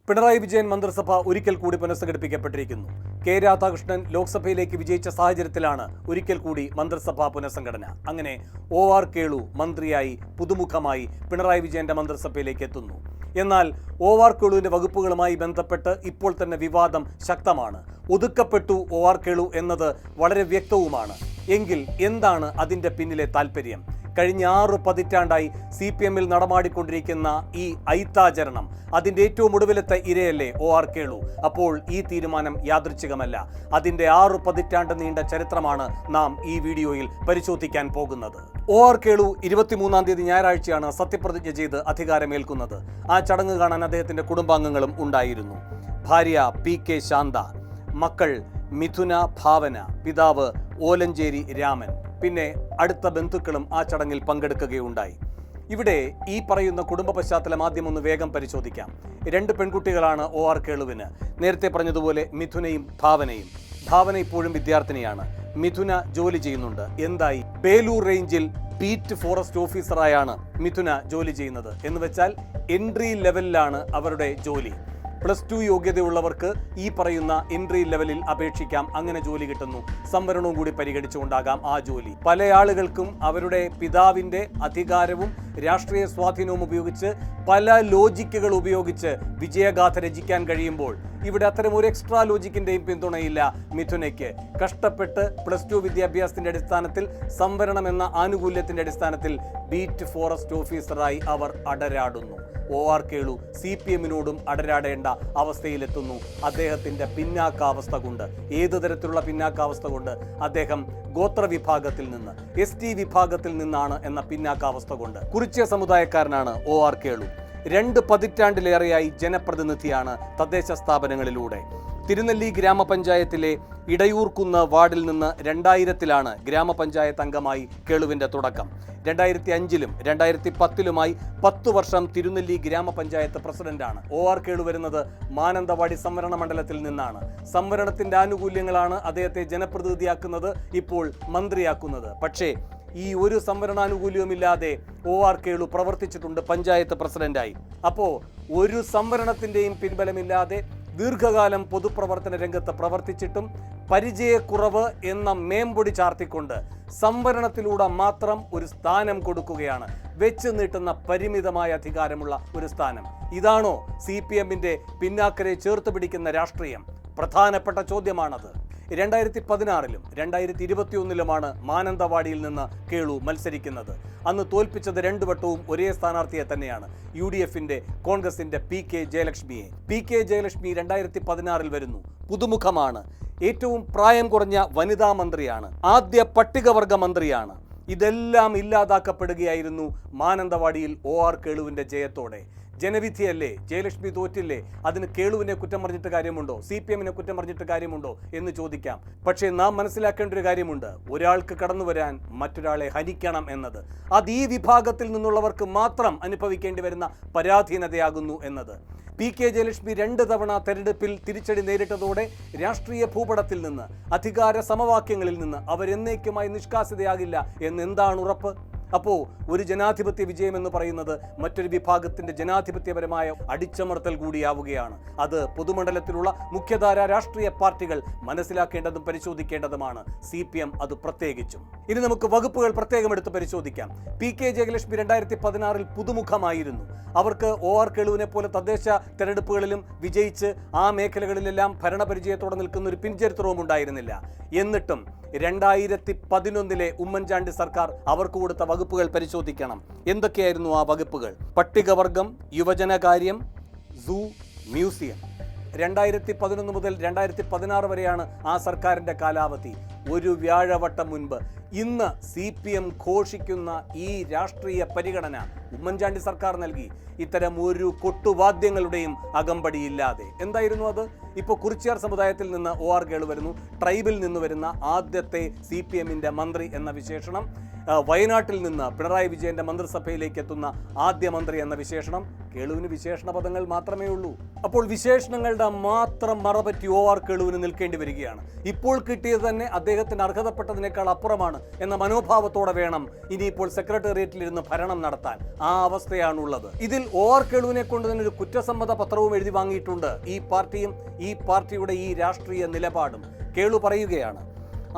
പിണറായി വിജയൻ മന്ത്രിസഭ ഒരിക്കൽ കൂടി പുനഃസംഘടിപ്പിക്കപ്പെട്ടിരിക്കുന്നു. കെ രാധാകൃഷ്ണൻ ലോക്സഭയിലേക്ക് വിജയിച്ച സാഹചര്യത്തിലാണ് ഒരിക്കൽ കൂടി മന്ത്രിസഭാ പുനഃസംഘടന. അങ്ങനെ OR കേളു മന്ത്രിയായി പുതുമുഖമായി പിണറായി വിജയന്റെ മന്ത്രിസഭയിലേക്ക് എത്തുന്നു. എന്നാൽ OR കേളുവിന്റെ വകുപ്പുകളുമായി ബന്ധപ്പെട്ട് ഇപ്പോൾ തന്നെ വിവാദം ശക്തമാണ്. ഒതുക്കപ്പെട്ടു OR കേളു എന്നത് വളരെ വ്യക്തവുമാണ്. എങ്കിൽ എന്താണ് അതിന്റെ പിന്നിലെ താല്പര്യം? കഴിഞ്ഞ 6 പതിറ്റാണ്ടായി CPM-ൽ നടമാടിക്കൊണ്ടിരിക്കുന്ന ഈ ഐത്താചരണം, അതിൻ്റെ ഏറ്റവും ഒടുവിലത്തെ ഇരയല്ലേ OR കേളു? അപ്പോൾ ഈ തീരുമാനം യാദൃച്ഛികമല്ല. അതിൻ്റെ 6 പതിറ്റാണ്ട് നീണ്ട ചരിത്രമാണ് നാം ഈ വീഡിയോയിൽ പരിശോധിക്കാൻ പോകുന്നത്. OR കേളു 23-ാം തീയതി ഞായറാഴ്ചയാണ് സത്യപ്രതിജ്ഞ ചെയ്ത് അധികാരമേൽക്കുന്നത്. ആ ചടങ്ങ് കാണാൻ അദ്ദേഹത്തിൻ്റെ കുടുംബാംഗങ്ങളും ഉണ്ടായിരുന്നു. ഭാര്യ PK ശാന്ത, മക്കൾ മിഥുന, ഭാവന, പിതാവ് ഓലഞ്ചേരി രാമൻ, പിന്നെ അടുത്ത ബന്ധുക്കളും ആ ചടങ്ങിൽ പങ്കെടുക്കുകയുണ്ടായി. ഇവിടെ ഈ പറയുന്ന കുടുംബ പശ്ചാത്തലം ആദ്യം ഒന്ന് വേഗം പരിശോധിക്കാം. 2 പെൺകുട്ടികളാണ് OR കേളുവിന്. നേരത്തെ പറഞ്ഞതുപോലെ മിഥുനയും ഭാവനയും. ഭാവന ഇപ്പോഴും വിദ്യാർത്ഥിനിയാണ്. മിഥുന ജോലി ചെയ്യുന്നുണ്ട്. എന്തായി? ബേലൂർ റേഞ്ചിൽ ബീറ്റ് ഫോറസ്റ്റ് ഓഫീസറായാണ് മിഥുന ജോലി ചെയ്യുന്നത്. എന്ന് വെച്ചാൽ എൻട്രി ലെവലിലാണ് അവരുടെ ജോലി. +2 യോഗ്യതയുള്ളവർക്ക് ഈ പറയുന്ന എൻട്രി ലെവലിൽ അപേക്ഷിക്കാം. അങ്ങനെ ജോലി കിട്ടുന്നു. സംവരണവും കൂടി പരിഗണിച്ചുകൊണ്ടാകാം ആ ജോലി. പല ആളുകൾക്കും അവരുടെ പിതാവിൻ്റെ അധികാരവും രാഷ്ട്രീയ സ്വാധീനവും ഉപയോഗിച്ച് പല ലോജിക്കുകൾ ഉപയോഗിച്ച് വിജയഗാഥ രചിക്കാൻ കഴിയുമ്പോൾ ഇവിടെ അത്തരം ഒരു എക്സ്ട്രാ ലോജിക്കിൻ്റെയും പിന്തുണയില്ല മിഥുനയ്ക്ക്. കഷ്ടപ്പെട്ട് +2 വിദ്യാഭ്യാസത്തിൻ്റെ അടിസ്ഥാനത്തിൽ സംവരണം എന്ന ആനുകൂല്യത്തിൻ്റെ അടിസ്ഥാനത്തിൽ ബീറ്റ് ഫോറസ്റ്റ് ഓഫീസറായി അവർ അടരാടുന്നു. OR കേളു CPM-നോടും അടരാടേണ്ട അവസ്ഥയിലെത്തുന്നു. അദ്ദേഹത്തിൻ്റെ പിന്നാക്കാവസ്ഥ കൊണ്ട്, ഏതു തരത്തിലുള്ള പിന്നാക്കാവസ്ഥ കൊണ്ട്? അദ്ദേഹം ഗോത്ര വിഭാഗത്തിൽ നിന്ന്, ST വിഭാഗത്തിൽ നിന്നാണ് എന്ന പിന്നാക്കാവസ്ഥ കൊണ്ട്. കുറിച്യ സമുദായക്കാരനാണ് OR കേളു. 2 പതിറ്റാണ്ടിലേറെയായി ജനപ്രതിനിധിയാണ് തദ്ദേശ സ്ഥാപനങ്ങളിലൂടെ. തിരുനെല്ലി ഗ്രാമപഞ്ചായത്തിലെ ഇടയൂർക്കുന്ന് വാർഡിൽ നിന്ന് 2000-ലാണ് ഗ്രാമപഞ്ചായത്ത് അംഗമായി കേളുവിൻ്റെ തുടക്കം. 2005-ലും 2010-ലുമായി 10 വർഷം തിരുനെല്ലി ഗ്രാമപഞ്ചായത്ത് പ്രസിഡന്റാണ്. OR കേളു വരുന്നത് മാനന്തവാടി സംവരണ മണ്ഡലത്തിൽ നിന്നാണ്. സംവരണത്തിൻ്റെ ആനുകൂല്യങ്ങളാണ് അദ്ദേഹത്തെ ജനപ്രതിനിധിയാക്കുന്നത്, ഇപ്പോൾ മന്ത്രിയാക്കുന്നത്. പക്ഷേ ഈ ഒരു സംവരണാനുകൂല്യവുമില്ലാതെ OR കേളു പ്രവർത്തിച്ചിട്ടുണ്ട് പഞ്ചായത്ത് പ്രസിഡന്റായി. അപ്പോൾ ഒരു സംവരണത്തിൻ്റെയും പിൻബലമില്ലാതെ ദീർഘകാലം പൊതുപ്രവർത്തന രംഗത്ത് പ്രവർത്തിച്ചിട്ടും പരിചയക്കുറവ് എന്ന മേമ്പൊടി ചാർത്തിക്കൊണ്ട് സംവരണത്തിലൂടെ മാത്രം ഒരു സ്ഥാനം കൊടുക്കുകയാണ്. വെച്ച് നീട്ടുന്ന പരിമിതമായ അധികാരമുള്ള ഒരു സ്ഥാനം. ഇതാണോ CPM-ന്റെ പിന്നാക്കരെ ചേർത്ത് പിടിക്കുന്ന രാഷ്ട്രീയം? പ്രധാനപ്പെട്ട ചോദ്യമാണത്. 2016-ലും 2021-ലുമാണ് മാനന്തവാടിയിൽ നിന്ന് കേളു മത്സരിക്കുന്നത്. അന്ന് തോൽപ്പിച്ചത് 2 വട്ടവും ഒരേ സ്ഥാനാർത്ഥിയെ തന്നെയാണ്, UDF-ന്റെ കോൺഗ്രസിന്റെ PK ജയലക്ഷ്മിയെ. PK ജയലക്ഷ്മി 2016-ൽ വരുന്നു. പുതുമുഖമാണ്. ഏറ്റവും പ്രായം കുറഞ്ഞ വനിതാ മന്ത്രിയാണ്. ആദ്യ പട്ടികവർഗ മന്ത്രിയാണ്. ഇതെല്ലാം ഇല്ലാതാക്കപ്പെടുകയായിരുന്നു മാനന്തവാടിയിൽ OR കേളുവിന്റെ ജയത്തോടെ. ജനവിധിയല്ലേ? ജയലക്ഷ്മി തോറ്റില്ലേ? അതിന് കേളുവിനെ കുറ്റം പറഞ്ഞിട്ട് കാര്യമുണ്ടോ? CPM-നെ കുറ്റം പറഞ്ഞിട്ട് കാര്യമുണ്ടോ എന്ന് ചോദിക്കാം. പക്ഷേ നാം മനസ്സിലാക്കേണ്ട ഒരു കാര്യമുണ്ട്. ഒരാൾക്ക് കടന്നു വരാൻ മറ്റൊരാളെ ഹനിക്കണം എന്നത്. അത് ഈ വിഭാഗത്തിൽ നിന്നുള്ളവർക്ക് മാത്രം അനുഭവിക്കേണ്ടി വരുന്ന പരാധീനതയാകുന്നു എന്നത്. PK ജയലക്ഷ്മി 2 തവണ തെരഞ്ഞെടുപ്പിൽ തിരിച്ചടി നേരിട്ടതോടെ രാഷ്ട്രീയ ഭൂപടത്തിൽ നിന്ന്, അധികാര സമവാക്യങ്ങളിൽ നിന്ന് അവരെന്നേക്കുമായി നിഷ്കാസിതയാകില്ല എന്നെന്താണ് ഉറപ്പ്? അപ്പോൾ ഒരു ജനാധിപത്യ വിജയം എന്ന് പറയുന്നത് മറ്റൊരു വിഭാഗത്തിൻ്റെ ജനാധിപത്യപരമായ അടിച്ചമർത്തൽ കൂടിയാവുകയാണ്. അത് പൊതുമണ്ഡലത്തിലുള്ള മുഖ്യധാര രാഷ്ട്രീയ പാർട്ടികൾ മനസ്സിലാക്കേണ്ടതും പരിശോധിക്കേണ്ടതുമാണ്. CPM അത് പ്രത്യേകിച്ചും. ഇനി നമുക്ക് വകുപ്പുകൾ പ്രത്യേകം എടുത്ത് പരിശോധിക്കാം. PK ജയലക്ഷ്മി 2016-ൽ പുതുമുഖമായിരുന്നു. അവർക്ക് OR കേളുവിനെ പോലെ തദ്ദേശ തെരഞ്ഞെടുപ്പുകളിലും വിജയിച്ച് ആ മേഖലകളിലെല്ലാം ഭരണപരിചയത്തോടെ നിൽക്കുന്ന ഒരു പിൻചരിത്രവും ഉണ്ടായിരുന്നില്ല. എന്നിട്ടും 2011-ലെ ഉമ്മൻചാണ്ടി സർക്കാർ അവർക്ക് കൊടുത്ത വകുപ്പുകൾ പരിശോധിക്കണം. എന്തൊക്കെയായിരുന്നു ആ വകുപ്പുകൾ? പട്ടികവർഗം, യുവജനകാര്യം, സൂ, മ്യൂസിയം. 2011 മുതൽ 2016 വരെയാണ് ആ സർക്കാരിൻ്റെ കാലാവധി. ഒരു വ്യാഴവട്ടം മുൻപ് ഇന്ന് CPM ഘോഷിക്കുന്ന ഈ രാഷ്ട്രീയ പരിഗണന ഉമ്മൻചാണ്ടി സർക്കാർ നൽകി. ഇത്തരം ഒരു കൊട്ടുവാദ്യങ്ങളുടെയും അകമ്പടിയില്ലാതെ. എന്തായിരുന്നു അത്? ഇപ്പോൾ കുറിച്യാർ സമുദായത്തിൽ നിന്ന് OR കേളു വരുന്നു. ട്രൈബിൽ നിന്ന് വരുന്ന ആദ്യത്തെ CPM-ന്റെ മന്ത്രി എന്ന വിശേഷണം. വയനാട്ടിൽ നിന്ന് പിണറായി വിജയന്റെ മന്ത്രിസഭയിലേക്ക് എത്തുന്ന ആദ്യ മന്ത്രി എന്ന വിശേഷണം കേളുവിന് വിശേഷണ പദങ്ങൾ മാത്രമേ ഉള്ളൂ. അപ്പോൾ വിശേഷണങ്ങളുടെ മാത്രം മറപറ്റി OR കേളുവിന് നിൽക്കേണ്ടി വരികയാണ്. ഇപ്പോൾ കിട്ടിയത് തന്നെ അദ്ദേഹത്തിന് അർഹതപ്പെട്ടതിനേക്കാൾ അപ്പുറമാണ് എന്ന മനോഭാവത്തോടെ വേണം ഇനിയിപ്പോൾ സെക്രട്ടേറിയറ്റിലിരുന്ന് ഭരണം നടത്താൻ. ആ അവസ്ഥയാണുള്ളത്. ഇതിൽ OR കേളുവിനെ കൊണ്ട് തന്നെ ഒരു കുറ്റസമ്മത പത്രവും എഴുതി വാങ്ങിയിട്ടുണ്ട് ഈ പാർട്ടിയും ഈ പാർട്ടിയുടെ ഈ രാഷ്ട്രീയ നിലപാടും. കേളു പറയുകയാണ്,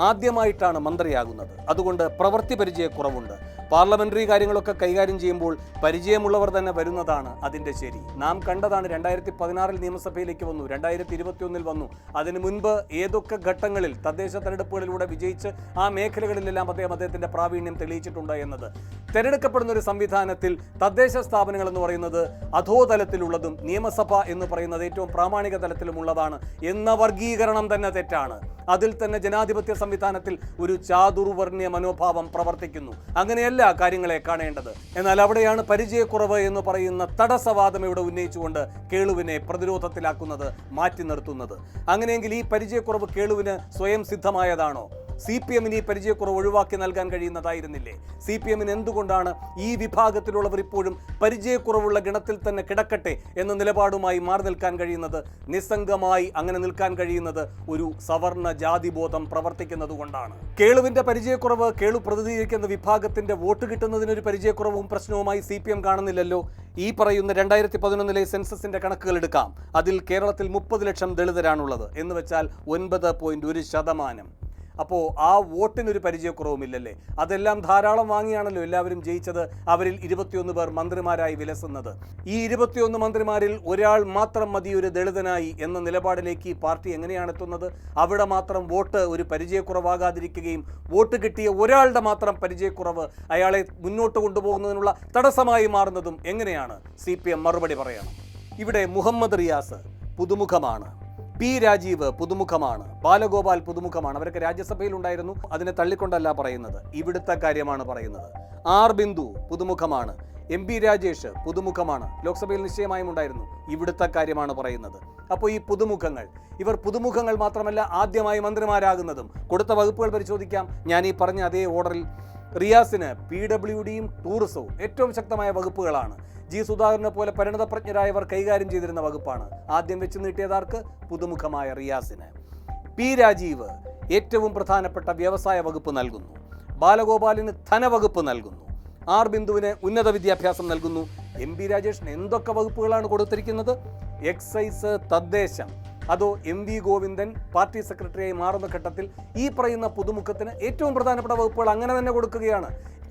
ആദ്യമായിട്ടാണ് മന്ത്രിയാകുന്നത്, അതുകൊണ്ട് പ്രവൃത്തി പരിചയക്കുറവുണ്ട്. പാർലമെന്ററി കാര്യങ്ങളൊക്കെ കൈകാര്യം ചെയ്യുമ്പോൾ പരിചയമുള്ളവർ തന്നെ വരുന്നതാണ് അതിൻ്റെ ശരി. നാം കണ്ടതാണ് 2016 നിയമസഭയിലേക്ക് വന്നു, 2021 വന്നു. അതിനു മുൻപ് ഏതൊക്കെ ഘട്ടങ്ങളിൽ തദ്ദേശ തെരഞ്ഞെടുപ്പുകളിലൂടെ വിജയിച്ച് ആ മേഖലകളിലെല്ലാം അദ്ദേഹത്തിൻ്റെ പ്രാവീണ്യം തെളിയിച്ചിട്ടുണ്ട് എന്നത്. തെരഞ്ഞെടുക്കപ്പെടുന്ന ഒരു സംവിധാനത്തിൽ തദ്ദേശ സ്ഥാപനങ്ങൾ എന്ന് പറയുന്നത് അധോതലത്തിലുള്ളതും നിയമസഭ എന്ന് പറയുന്നത് ഏറ്റവും പ്രാമാണിക തലത്തിലുമുള്ളതാണ് എന്ന വർഗീകരണം തന്നെ തെറ്റാണ്. അതിൽ തന്നെ ജനാധിപത്യ സംവിധാനത്തിൽ ഒരു ചാതുർവർണ്ണയ മനോഭാവം പ്രവർത്തിക്കുന്നു. അങ്ങനെയല്ല കാര്യങ്ങളെ കാണേണ്ടത്. എന്നാൽ അവിടെയാണ് പരിചയക്കുറവ് എന്ന് പറയുന്ന തടസ്സവാദം ഇവിടെ ഉന്നയിച്ചുകൊണ്ട് കേളുവിനെ പ്രതിരോധത്തിലാക്കുന്നത്, മാറ്റി നിർത്തുന്നത്. അങ്ങനെയെങ്കിൽ ഈ പരിചയക്കുറവ് കേളുവിന് സ്വയം സിദ്ധമായതാണോ? CPM-ന് ഈ പരിചയക്കുറവ് ഒഴിവാക്കി നൽകാൻ കഴിയുന്നതായിരുന്നില്ലേ? CPM-ന് എന്തുകൊണ്ടാണ് ഈ വിഭാഗത്തിലുള്ളവർ ഇപ്പോഴും പരിചയക്കുറവുള്ള ഗണത്തിൽ തന്നെ കിടക്കട്ടെ എന്ന നിലപാടുമായി മാറി നിൽക്കാൻ കഴിയുന്നത്? നിസ്സംഗമായി അങ്ങനെ നിൽക്കാൻ കഴിയുന്നത് ഒരു സവർണ ജാതിബോധം പ്രവർത്തിക്കുന്നത് കൊണ്ടാണ്. കേളുവിന്റെ പരിചയക്കുറവ് കേളു പ്രതിനിധീകരിക്കുന്ന വിഭാഗത്തിന്റെ വോട്ട് കിട്ടുന്നതിനൊരു പരിചയക്കുറവും പ്രശ്നവുമായി CPM കാണുന്നില്ലല്ലോ. ഈ പറയുന്ന 2011 സെൻസസിന്റെ കണക്കുകൾ എടുക്കാം. അതിൽ കേരളത്തിൽ 30 ലക്ഷം ദളിതരാണുള്ളത് എന്ന് വെച്ചാൽ 9.1%. അപ്പോൾ ആ വോട്ടിനൊരു പരിചയക്കുറവുമില്ലല്ലേ? അതെല്ലാം ധാരാളം വാങ്ങിയാണല്ലോ എല്ലാവരും ജയിച്ചത്. അവരിൽ 21 പേർ മന്ത്രിമാരായി വിലസുന്നത്. ഈ 21 മന്ത്രിമാരിൽ ഒരാൾ മാത്രം മതി ഒരു ദളിതനായി എന്ന നിലപാടിലേക്ക് ഈ പാർട്ടി എങ്ങനെയാണ് എത്തുന്നത്? അവിടെ മാത്രം വോട്ട് ഒരു പരിചയക്കുറവാകാതിരിക്കുകയും വോട്ട് കിട്ടിയ ഒരാളുടെ മാത്രം പരിചയക്കുറവ് അയാളെ മുന്നോട്ട് കൊണ്ടുപോകുന്നതിനുള്ള തടസ്സമായി മാറുന്നതും എങ്ങനെയാണ്? CPM മറുപടി പറയണം. ഇവിടെ മുഹമ്മദ് റിയാസ് പുതുമുഖമാണ്, P. രാജീവ് പുതുമുഖമാണ്, ബാലഗോപാൽ പുതുമുഖമാണ്. അവരൊക്കെ രാജ്യസഭയിൽ ഉണ്ടായിരുന്നു. അതിനെ തള്ളിക്കൊണ്ടല്ല പറയുന്നത്, ഇവിടുത്തെ കാര്യമാണ് പറയുന്നത്. R. ബിന്ദു പുതുമുഖമാണ്, MP. രാജേഷ് പുതുമുഖമാണ്, ലോക്സഭയിൽ നിശ്ചയമായും ഉണ്ടായിരുന്നു. ഇവിടുത്തെ കാര്യമാണ് പറയുന്നത്. അപ്പോൾ ഈ പുതുമുഖങ്ങൾ, ഇവർ പുതുമുഖങ്ങൾ മാത്രമല്ല ആദ്യമായി മന്ത്രിമാരാകുന്നതും. കൊടുത്ത വകുപ്പുകൾ പരിശോധിക്കാം. ഞാൻ ഈ പറഞ്ഞ അതേ ഓർഡറിൽ റിയാസിന് PWDയും ടൂറിസവും ഏറ്റവും ശക്തമായ വകുപ്പുകളാണ്. G. സുധാകരനെ പോലെ പരിണതപ്രജ്ഞരായവർ കൈകാര്യം ചെയ്തിരുന്ന വകുപ്പാണ്. ആദ്യം വെച്ച് നീട്ടിയതാർക്ക്? പുതുമുഖമായ റിയാസിന്. P. രാജീവ് ഏറ്റവും പ്രധാനപ്പെട്ട വ്യവസായ വകുപ്പ് നൽകുന്നു. ബാലഗോപാലിന് ധനവകുപ്പ് നൽകുന്നു. R. ബിന്ദുവിന് ഉന്നത വിദ്യാഭ്യാസം നൽകുന്നു. MP. രാജേഷിന് എന്തൊക്കെ വകുപ്പുകളാണ് കൊടുത്തിരിക്കുന്നത്? എക്സൈസ്, തദ്ദേശം. അതോ MV ഗോവിന്ദൻ പാർട്ടി സെക്രട്ടറിയായി മാറുന്ന ഘട്ടത്തിൽ ഈ പറയുന്ന പുതുമുഖത്തിന് ഏറ്റവും പ്രധാനപ്പെട്ട വകുപ്പുകൾ അങ്ങനെ തന്നെ കൊടുക്കുകയാണ്.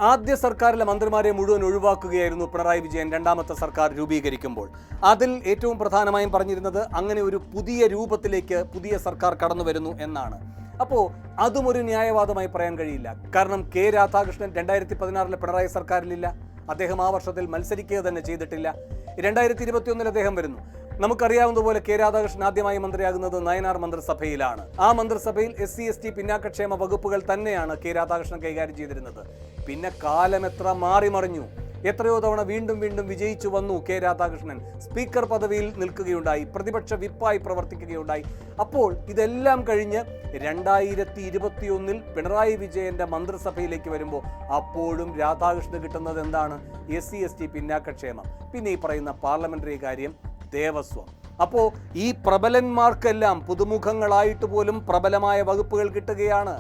ആദ്യ സർക്കാരിലെ മന്ത്രിമാരെ മുഴുവൻ ഒഴിവാക്കുകയായിരുന്നു പിണറായി വിജയൻ രണ്ടാമത്തെ സർക്കാർ രൂപീകരിക്കുമ്പോൾ. അതിൽ ഏറ്റവും പ്രധാനമായും പറഞ്ഞിരുന്നത് അങ്ങനെ ഒരു പുതിയ രൂപത്തിലേക്ക് പുതിയ സർക്കാർ കടന്നു വരുന്നു എന്നാണ്. അപ്പോൾ അതും ഒരു ന്യായവാദമായി പറയാൻ കഴിയില്ല. കാരണം K. രാധാകൃഷ്ണൻ 2016 പിണറായി സർക്കാരിലില്ല. അദ്ദേഹം ആ വർഷത്തിൽ മത്സരിക്കുക തന്നെ ചെയ്തിട്ടില്ല. 2021 അദ്ദേഹം വരുന്നു. നമുക്കറിയാവുന്നതുപോലെ K. രാധാകൃഷ്ണൻ ആദ്യമായി മന്ത്രിയാകുന്നത് നയനാർ മന്ത്രിസഭയിലാണ്. ആ മന്ത്രിസഭയിൽ SC/ST പിന്നാക്കക്ഷേമ വകുപ്പുകൾ തന്നെയാണ് K. രാധാകൃഷ്ണൻ കൈകാര്യം ചെയ്തിരുന്നത്. പിന്നെ കാലം എത്ര മാറി മറിഞ്ഞു. എത്രയോ തവണ വീണ്ടും വിജയിച്ചു വന്നു K. രാധാകൃഷ്ണൻ. സ്പീക്കർ പദവിയിൽ നിൽക്കുകയുണ്ടായി, പ്രതിപക്ഷ വിപ്പായി പ്രവർത്തിക്കുകയുണ്ടായി. അപ്പോൾ ഇതെല്ലാം കഴിഞ്ഞ് 2021 പിണറായി വിജയന്റെ മന്ത്രിസഭയിലേക്ക് വരുമ്പോൾ അപ്പോഴും രാധാകൃഷ്ണന് കിട്ടുന്നത് എന്താണ്? SC/ST പിന്നാക്കക്ഷേമം, പിന്നെ ഈ പറയുന്ന പാർലമെന്ററി കാര്യം, ദേവസ്വം. അപ്പോൾ ഈ പ്രബലന്മാർക്കെല്ലാം പുതുമുഖങ്ങളായിട്ട് പോലും പ്രബലമായ വകുപ്പുകൾ കിട്ടുകയാണ്.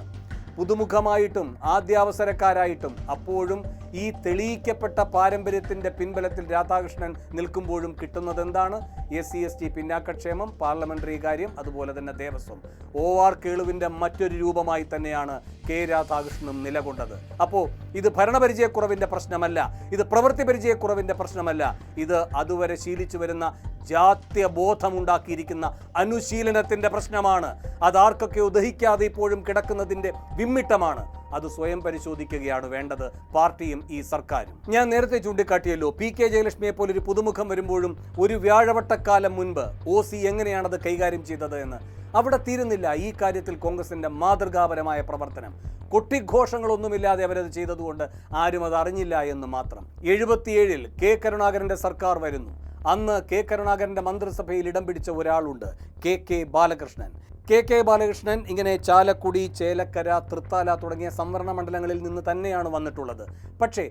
പുതുമുഖമായിട്ടും ആദ്യാവസരക്കാരായിട്ടും അപ്പോഴും ഈ തെളിയിക്കപ്പെട്ട പാരമ്പര്യത്തിൻ്റെ പിൻബലത്തിൽ രാധാകൃഷ്ണൻ നിൽക്കുമ്പോഴും കിട്ടുന്നത് എന്താണ്? SC/ST പിന്നാക്കക്ഷേമം, പാർലമെന്ററി കാര്യം, അതുപോലെ തന്നെ ദേവസ്വം. OR കേളുവിൻ്റെ മറ്റൊരു രൂപമായി തന്നെയാണ് K. രാധാകൃഷ്ണനും നിലകൊണ്ടത്. അപ്പോൾ ഇത് ഭരണപരിചയക്കുറവിൻ്റെ പ്രശ്നമല്ല, ഇത് പ്രവൃത്തി പരിചയക്കുറവിൻ്റെ പ്രശ്നമല്ല, ഇത് അതുവരെ ശീലിച്ചു വരുന്ന ജാത്യബോധമുണ്ടാക്കിയിരിക്കുന്ന അനുശീലനത്തിൻ്റെ പ്രശ്നമാണ്. അതാർക്കൊക്കെ ഉദഹിക്കാതെ ഇപ്പോഴും കിടക്കുന്നതിൻ്റെ വിമ്മിട്ടമാണ്. അത് സ്വയം പരിശോധിക്കുകയാണ് വേണ്ടത് പാർട്ടിയും ഈ സർക്കാരും. ഞാൻ നേരത്തെ ചൂണ്ടിക്കാട്ടിയല്ലോ, PK ജയലക്ഷ്മിയെ പോലൊരു പുതുമുഖം വരുമ്പോഴും ഒരു വ്യാഴവട്ടക്കാലം മുൻപ് OC എങ്ങനെയാണത് കൈകാര്യം ചെയ്തത് എന്ന്. അവിടെ തീരുന്നില്ല ഈ കാര്യത്തിൽ കോൺഗ്രസിൻ്റെ മാതൃകാപരമായ പ്രവർത്തനം. കൊട്ടിഘോഷങ്ങളൊന്നുമില്ലാതെ അവരത് ചെയ്തതുകൊണ്ട് ആരും അത് അറിഞ്ഞില്ല എന്ന് മാത്രം. 77 K. കരുണാകരൻ്റെ സർക്കാർ വരുന്നു. അന്ന് K. കരുണാകരൻ്റെ മന്ത്രിസഭയിൽ ഇടം പിടിച്ച ഒരാളുണ്ട്, KK. ബാലകൃഷ്ണൻ. കെ ബാലകൃഷ്ണൻ ഇങ്ങനെ ചാലക്കുടി, ചേലക്കര, തൃത്താല തുടങ്ങിയ സംവരണ മണ്ഡലങ്ങളിൽ നിന്ന് തന്നെയാണ് വന്നിട്ടുള്ളത്. പക്ഷേ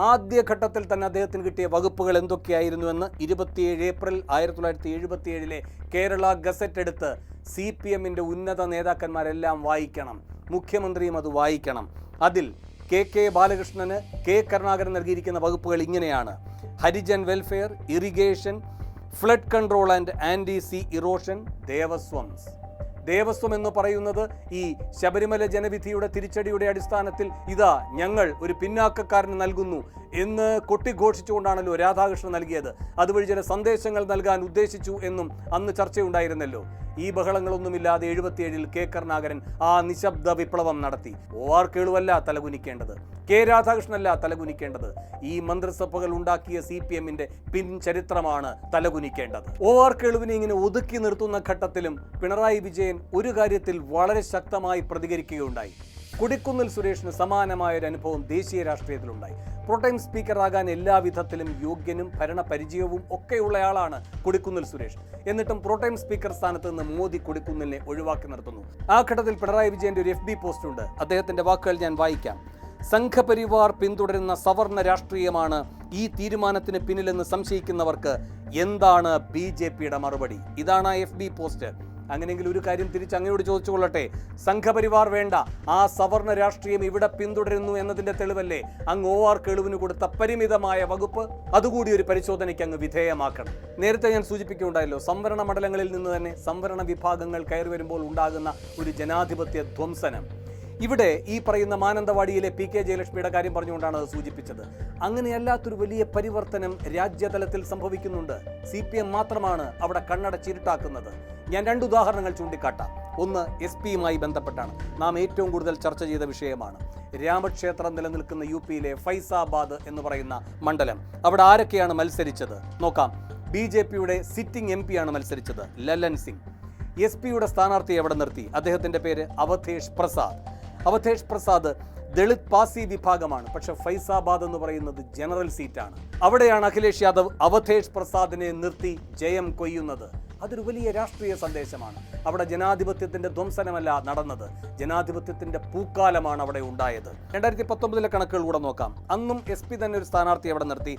ആദ്യഘട്ടത്തിൽ തന്നെ അദ്ദേഹത്തിന് കിട്ടിയ വകുപ്പുകൾ എന്തൊക്കെയായിരുന്നുവെന്ന് 27 ഏപ്രിൽ 1977 കേരള ഗസറ്റ് എടുത്ത് CPM-ന്റെ ഉന്നത നേതാക്കന്മാരെല്ലാം വായിക്കണം, മുഖ്യമന്ത്രിയും അത് വായിക്കണം. അതിൽ കെ ബാലകൃഷ്ണന് കരുണാകരൻ നൽകിയിരിക്കുന്ന വകുപ്പുകൾ ഇങ്ങനെയാണ്: Harijan welfare, irrigation, flood control and anti sea erosion, Devaswom എന്ന് പറയുന്നത് ഈ ശബരിമല ജനവിധിയുടെ തിരിച്ചടിയുടെ അടിസ്ഥാനത്തിൽ ഇതാ ഞങ്ങൾ ഒരു പിന്നാക്കക്കാരന് നൽകുന്നു എന്ന് കൊട്ടിഘോഷിച്ചുകൊണ്ടാണല്ലോ രാധാകൃഷ്ണൻ നൽകിയത്. അതുവഴി ചില സന്ദേശങ്ങൾ നൽകാൻ ഉദ്ദേശിച്ചു എന്നും അന്ന് ചർച്ചയുണ്ടായിരുന്നല്ലോ. ഈ ബഹളങ്ങളൊന്നുമില്ലാതെ 77-ൽ കരുണാകരൻ ആ നിശബ്ദ വിപ്ലവം നടത്തി. OR കേളുവല്ല തലകുനിക്കേണ്ടത്, രാധാകൃഷ്ണനല്ല തലകുനിക്കേണ്ടത്, ഈ മന്ത്രിസഭകൾ ഉണ്ടാക്കിയ CPM-ന്റെ പിൻചരിത്രമാണ് തലകുനിക്കേണ്ടത്. OR കേളുവിനെ ഇങ്ങനെ ഒതുക്കി നിർത്തുന്ന ഘട്ടത്തിലും പിണറായി വിജയൻ ഒരു കാര്യത്തിൽ വളരെ ശക്തമായി പ്രതികരിക്കുകയുണ്ടായി. കൊടിക്കുന്നിൽ സുരേഷിന് സമാനമായൊരു അനുഭവം ദേശീയ രാഷ്ട്രീയത്തിലുണ്ടായി. പ്രോടൈം സ്പീക്കറാകാൻ എല്ലാ വിധത്തിലും യോഗ്യനും ഭരണപരിചയവും ഒക്കെയുള്ളയാളാണ് കൊടിക്കുന്നിൽ സുരേഷ്. എന്നിട്ടും പ്രോടൈം സ്പീക്കർ സ്ഥാനത്ത് നിന്ന് മോദി കൊടിക്കുന്നിലിനെ ഒഴിവാക്കി നിർത്തുന്നു. ആ ഘട്ടത്തിൽ പിണറായി വിജയന്റെ ഒരു FB പോസ്റ്റ് ഉണ്ട്. അദ്ദേഹത്തിന്റെ വാക്കുകൾ ഞാൻ വായിക്കാം. സംഘപരിവാർ പിന്തുടരുന്ന സവർണ രാഷ്ട്രീയമാണ് ഈ തീരുമാനത്തിന് പിന്നിലെന്ന് സംശയിക്കുന്നവർക്ക് എന്താണ് BJP-യുടെ മറുപടി? ഇതാണ് ആ FB പോസ്റ്റ്. അങ്ങനെയെങ്കിൽ ഒരു കാര്യം അങ്ങയോട് ചോദിച്ചു കൊള്ളട്ടെ, സംഘപരിവാർ വേണ്ട, ആ സവർണ രാഷ്ട്രീയം ഇവിടെ പിന്തുടരുന്നു എന്നതിന്റെ തെളിവല്ലേ അങ്ങ് OR കേളുവിന് കൊടുത്ത പരിമിതമായ വകുപ്പ്? അതുകൂടി ഒരു പരിശോധനയ്ക്ക് അങ്ങ് വിധേയമാക്കണം. നേരത്തെ ഞാൻ സൂചിപ്പിക്കുകയുണ്ടായല്ലോ, സംവരണ മണ്ഡലങ്ങളിൽ നിന്ന് തന്നെ സംവരണ വിഭാഗങ്ങൾ കയറി വരുമ്പോൾ ഉണ്ടാകുന്ന ഒരു ജനാധിപത്യ ധ്വംസനം. ഇവിടെ ഈ പറയുന്ന മാനന്തവാടിയിലെ PK ജയലക്ഷ്മിയുടെ കാര്യം പറഞ്ഞുകൊണ്ടാണ് അത് സൂചിപ്പിച്ചത്. അങ്ങനെയല്ലാത്തൊരു വലിയ പരിവർത്തനം രാജ്യതലത്തിൽ സംഭവിക്കുന്നുണ്ട്. CPM മാത്രമാണ് അവിടെ കണ്ണടച്ചിരുട്ടാക്കുന്നത്. ഞാൻ 2 ഉദാഹരണങ്ങൾ ചൂണ്ടിക്കാട്ടാം. ഒന്ന് SP-യുമായി ബന്ധപ്പെട്ടാണ്. നാം ഏറ്റവും കൂടുതൽ ചർച്ച ചെയ്ത വിഷയമാണ്. രാമക്ഷേത്രം നിലനിൽക്കുന്ന UP-യിലെ ഫൈസാബാദ് എന്ന് പറയുന്ന മണ്ഡലം. അവിടെ ആരൊക്കെയാണ് മത്സരിച്ചത് നോക്കാം. BJP-യുടെ സിറ്റിംഗ് MP-യാണ് മത്സരിച്ചത്, ലല്ലൻ സിംഗ്. SP-യുടെ സ്ഥാനാർത്ഥിയെ അവിടെ നിർത്തി. അദ്ദേഹത്തിന്റെ പേര് അവധേഷ് പ്രസാദ് ദളിത് പാസി വിഭാഗമാണ്. പക്ഷെ ഫൈസാബാദ് എന്ന് പറയുന്നത് ജനറൽ സീറ്റാണ്. അവിടെയാണ് അഖിലേഷ് യാദവ് അവധേഷ് പ്രസാദിനെ നിർത്തി ജയം കൊയ്യുന്നത്. അതൊരു വലിയ രാഷ്ട്രീയ സന്ദേശമാണ്. അവിടെ ജനാധിപത്യത്തിന്റെ ധ്വംസനമല്ല നടന്നത്, ജനാധിപത്യത്തിന്റെ പൂക്കാലമാണ് അവിടെ ഉണ്ടായത്. 2019 കണക്കുകൾ കൂടെ നോക്കാം. അന്നും SP തന്നെ ഒരു സ്ഥാനാർത്ഥി അവിടെ നിർത്തി,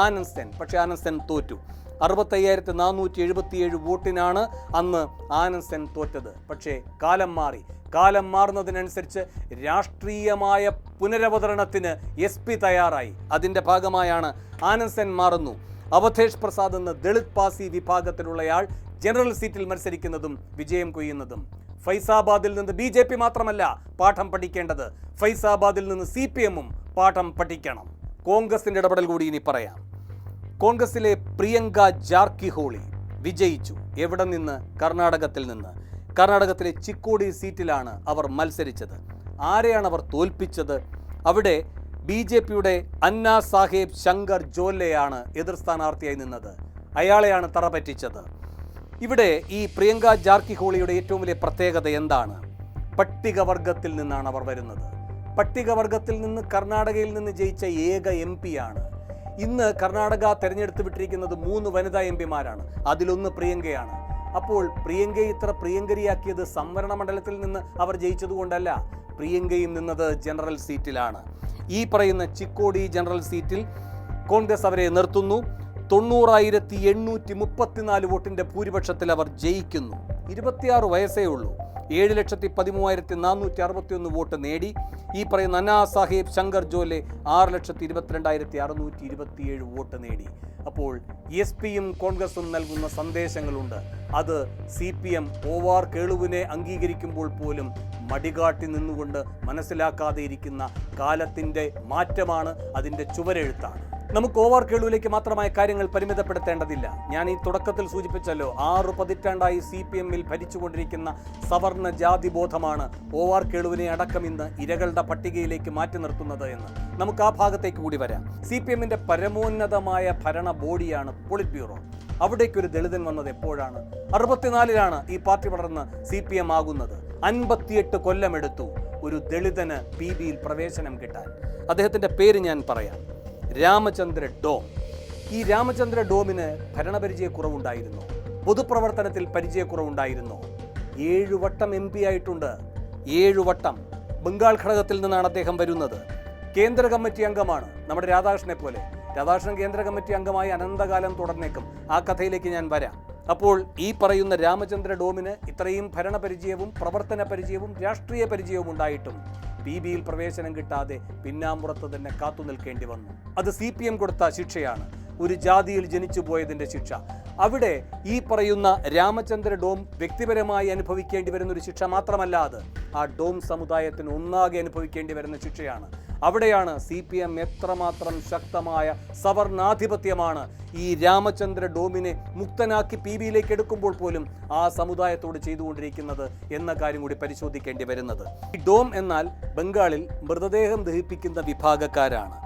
ആനന്ദ് സെൻ. പക്ഷേ ആനന്ദ് സെൻ തോറ്റു. 65,477 വോട്ടിനാണ് അന്ന് ആനന്ദ് സെൻ തോറ്റത്. പക്ഷേ കാലം മാറുന്നതിനനുസരിച്ച് രാഷ്ട്രീയമായ പുനരവതരണത്തിന് SP തയ്യാറായി. അതിൻ്റെ ഭാഗമായാണ് ആനന്ദ് സെൻ മാറുന്നു. അവധേഷ് പ്രസാദ് എന്ന ദളിത് പാസി വിഭാഗത്തിലുള്ളയാൾ ജനറൽ സീറ്റിൽ മത്സരിക്കുന്നതും വിജയം കൊയ്യുന്നതും. ഫൈസാബാദിൽ നിന്ന് BJP മാത്രമല്ല പാഠം പഠിക്കേണ്ടത്, ഫൈസാബാദിൽ നിന്ന് CPM-ഉം പാഠം പഠിക്കണം. കോൺഗ്രസിന്റെ ഇടപെടൽ കൂടി ഇനി പറയാം. കോൺഗ്രസിലെ പ്രിയങ്ക ജാർക്കിഹോളി വിജയിച്ചു. എവിടെ നിന്ന്? കർണാടകത്തിൽ നിന്ന്. കർണാടകത്തിലെ ചിക്കോടി സീറ്റിലാണ് അവർ മത്സരിച്ചത്. ആരെയാണ് അവർ തോൽപ്പിച്ചത്? അവിടെ BJP-യുടെ അന്നാ സാഹേബ് ശങ്കർ ജോലെയാണ് എതിർ സ്ഥാനാർത്ഥിയായി നിന്നത്. അയാളെയാണ് തറ പറ്റിച്ചത്. ഇവിടെ ഈ പ്രിയങ്ക ജാർക്കിഹോളിയുടെ ഏറ്റവും വലിയ പ്രത്യേകത എന്താണ്? പട്ടികവർഗത്തിൽ നിന്നാണ് അവർ വരുന്നത്. പട്ടികവർഗത്തിൽ നിന്ന് കർണാടകയിൽ നിന്ന് ജയിച്ച ഏക MP-യാണ്. ഇന്ന് കർണാടക തെരഞ്ഞെടുത്ത് വിട്ടിരിക്കുന്നത് 3 വനിതാ MP-മാരാണ്. അതിലൊന്ന് പ്രിയങ്കയാണ്. അപ്പോൾ പ്രിയങ്കയെ ഇത്ര പ്രിയങ്കരിയാക്കിയത് സംവരണ മണ്ഡലത്തിൽ നിന്ന് അവർ ജയിച്ചതുകൊണ്ടല്ല, പ്രിയങ്കയും നിന്നത് ജനറൽ സീറ്റിലാണ്. ഈ പറയുന്ന ചിക്കോടി ജനറൽ സീറ്റിൽ കോൺഗ്രസ് അവരെ നിർത്തുന്നു. 90,834 വോട്ടിന്റെ ഭൂരിപക്ഷത്തിൽ അവർ ജയിക്കുന്നു. 26 വയസ്സേ ഉള്ളൂ. 7,13,461 വോട്ട് നേടി. ഈ പറയുന്ന അന്നാ സാഹേബ് ശങ്കർ ജോലെ 6,22,627 വോട്ട് നേടി. അപ്പോൾ SP-യും കോൺഗ്രസും നൽകുന്ന സന്ദേശങ്ങളുണ്ട്. അത് CPM OR കേളുവിനെ അംഗീകരിക്കുമ്പോൾ പോലും മടികാട്ടി നിന്നുകൊണ്ട് മനസ്സിലാക്കാതെ ഇരിക്കുന്ന കാലത്തിൻ്റെ മാറ്റമാണ്, അതിൻ്റെ ചുവരെഴുത്താണ്. നമുക്ക് OR കേളുവിലേക്ക് മാത്രമായ കാര്യങ്ങൾ പരിമിതപ്പെടുത്തേണ്ടതില്ല. ഞാൻ ഈ തുടക്കത്തിൽ സൂചിപ്പിച്ചല്ലോ, 6 പതിറ്റാണ്ടായി CPM-ൽ ഭരിച്ചുകൊണ്ടിരിക്കുന്ന സവർണ ജാതിബോധമാണ് OR കേളുവിനെ അടക്കം ഇന്ന് ഇരകളുടെ പട്ടികയിലേക്ക് മാറ്റി നിർത്തുന്നത് എന്ന്. നമുക്ക് ആ ഭാഗത്തേക്ക് കൂടി വരാം. CPM-ന്റെ പരമോന്നതമായ ഭരണ ബോഡിയാണ് പോളിറ്റ് ബ്യൂറോ. അവിടേക്കൊരു ദളിതൻ വന്നത് എപ്പോഴാണ്? 64-ലാണ് ഈ പാർട്ടി വളർന്ന് CPM ആകുന്നത്. 58 കൊല്ലമെടുത്തു ഒരു ദളിതന് PB-യിൽ പ്രവേശനം കിട്ടാൻ. അദ്ദേഹത്തിൻ്റെ പേര് ഞാൻ പറയാം, രാമചന്ദ്ര ഡോം. ഈ രാമചന്ദ്ര ഡോമിന് ഭരണപരിചയക്കുറവുണ്ടായിരുന്നോ? പൊതുപ്രവർത്തനത്തിൽ പരിചയക്കുറവുണ്ടായിരുന്നോ? 7 വട്ടം MP ആയിട്ടുണ്ട്. 7 വട്ടം. ബംഗാൾ ഘടകത്തിൽ നിന്നാണ് അദ്ദേഹം വരുന്നത്. കേന്ദ്ര കമ്മിറ്റി അംഗമാണ്, നമ്മുടെ രാധാകൃഷ്ണനെ പോലെ. രാധാകൃഷ്ണൻ കേന്ദ്ര കമ്മിറ്റി അംഗമായി അനന്തകാലം തുടർന്നേക്കും. ആ കഥയിലേക്ക് ഞാൻ വരാം. അപ്പോൾ ഈ പറയുന്ന രാമചന്ദ്ര ഡോമിന് ഇത്രയും ഭരണപരിചയവും പ്രവർത്തന പരിചയവും രാഷ്ട്രീയ പരിചയവും ഉണ്ടായിട്ടും PBയിൽ പ്രവേശനം കിട്ടാതെ പിന്നാമ്പുറത്ത് തന്നെ കാത്തു നിൽക്കേണ്ടി വന്നു. അത് CPM കൊടുത്ത ശിക്ഷയാണ്, ഒരു ജാതിയിൽ ജനിച്ചു പോയതിൻ്റെ ശിക്ഷ. അവിടെ ഈ പറയുന്ന രാമചന്ദ്ര ഡോം വ്യക്തിപരമായി അനുഭവിക്കേണ്ടി വരുന്ന ഒരു ശിക്ഷ മാത്രമല്ല, അത് ആ ഡോം സമുദായത്തിന് ഒന്നാകെ അനുഭവിക്കേണ്ടി വരുന്ന ശിക്ഷയാണ്. അവിടെയാണ് CPM എത്രമാത്രം ശക്തമായ സവർണാധിപത്യമാണ് ഈ രാമചന്ദ്ര ഡോമിനെ മുക്തനാക്കി PBയിലേക്ക് എടുക്കുമ്പോൾ പോലും ആ സമുദായത്തോട് ചെയ്തുകൊണ്ടിരിക്കുന്നത് എന്ന കാര്യം കൂടി പരിശോധിക്കേണ്ടി വരുന്നത്. ഈ ഡോം എന്നാൽ ബംഗാളിൽ മൃതദേഹം ദഹിപ്പിക്കുന്ന വിഭാഗക്കാരാണ്.